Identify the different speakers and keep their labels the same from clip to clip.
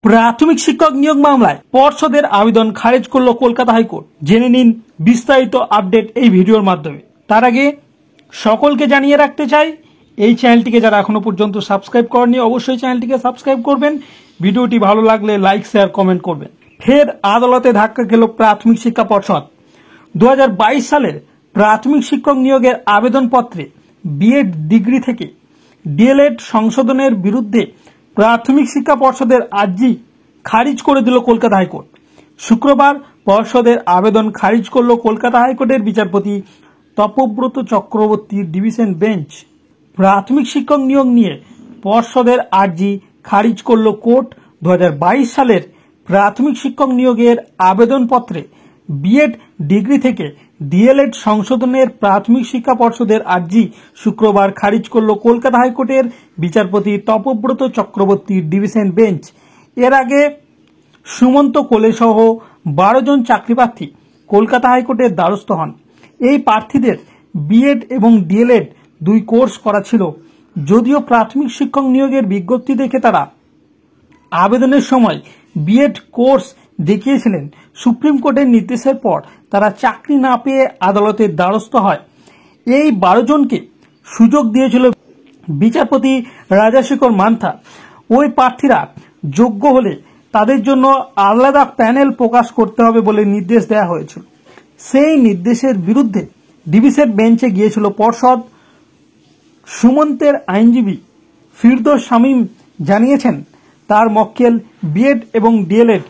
Speaker 1: প্রাথমিক শিক্ষক নিয়োগ মামলায় পর্ষদের আবেদন খারিজ করল কলকাতা হাইকোর্ট। জেনে নিন বিস্তারিত আপডেট এই ভিডিওর মাধ্যমে। তার আগে সকলকে জানিয়ে রাখতে চাই, এই চ্যানেলটিকে যারা এখনো পর্যন্ত সাবস্ক্রাইব করেনি অবশ্যই চ্যানেলটিকে সাবস্ক্রাইব করবেন। ভিডিওটি ভালো লাগলে লাইক শেয়ার কমেন্ট করবেন। ফের আদালতে ধাক্কা খেল প্রাথমিক শিক্ষা পর্ষদ। 2022 সালের প্রাথমিক শিক্ষক নিয়োগের আবেদনপত্রে বিএড ডিগ্রি থেকে ডিএলএড সংশোধনের বিরুদ্ধে প্রাথমিক শিক্ষা পর্ষদের আর্জি খারিজ করে দিল কলকাতা হাইকোর্ট। শুক্রবার পর্ষদের আবেদন খারিজ করল কলকাতা হাইকোর্টের বিচারপতি তপব্রত চক্রবর্তীর ডিভিশন বেঞ্চ। প্রাথমিক শিক্ষক নিয়োগ নিয়ে পর্ষদের আর্জি খারিজ করল কোর্ট। 2022 সালের প্রাথমিক শিক্ষক নিয়োগের আবেদনপত্রে বিএড ডিগ্রি থেকে ডিএলএড সংশোধনের প্রাথমিক শিক্ষা পর্ষদের আর্জি শুক্রবার খারিজ করল কলকাতা হাইকোর্টের বিচারপতি তপব্রত চক্রবর্তীর ডিভিশন বেঞ্চ। এর আগে সুমন্ত কোলে সহ 12 জন চাকরিপ্রার্থী কলকাতা হাইকোর্টের দ্বারস্থ হন। এই প্রার্থীদের বিএড এবং ডিএলএড দুই কোর্স করা ছিল। যদিও প্রাথমিক শিক্ষক নিয়োগের বিজ্ঞপ্তি দেখে তারা আবেদনের সময় বিএড কোর্স দেখিয়েছিলেন, সুপ্রিম কোর্টের নির্দেশের পর তারা চাকরি না পেয়ে আদালতের দ্বারস্থ হয়। এই 12 জনকে সুযোগ দিয়েছিল বিচারপতি রাজাশেখর মান্থা। ওই প্রার্থীরা যোগ্য হলে তাদের জন্য আলাদা প্যানেল প্রকাশ করতে হবে বলে নির্দেশ দেওয়া হয়েছিল। সেই নির্দেশের বিরুদ্ধে ডিভিশন বেঞ্চে গিয়েছিল পর্ষদ। সুমন্তের আইনজীবী ফিরদৌস শামীম জানিয়েছেন, তার মক্কেল বিএড এবং ডিএলএড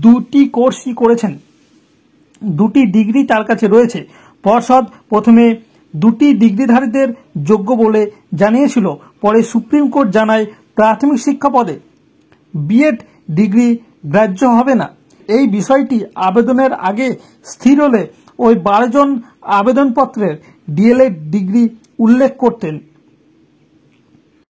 Speaker 1: দুটি কোর্সই করেছেন, দুটি ডিগ্রি তার কাছে রয়েছে। পর্ষদ প্রথমে দুটি ডিগ্রিধারীদের যোগ্য বলে জানিয়েছিল, পরে সুপ্রিম কোর্ট জানায় প্রাথমিক শিক্ষা পদে বিএড ডিগ্রি গ্রাহ্য হবে না। এই বিষয়টি আবেদনের আগে স্থির হলে ওই 12 জন আবেদনপত্রের ডিএলএড ডিগ্রি উল্লেখ করতেন।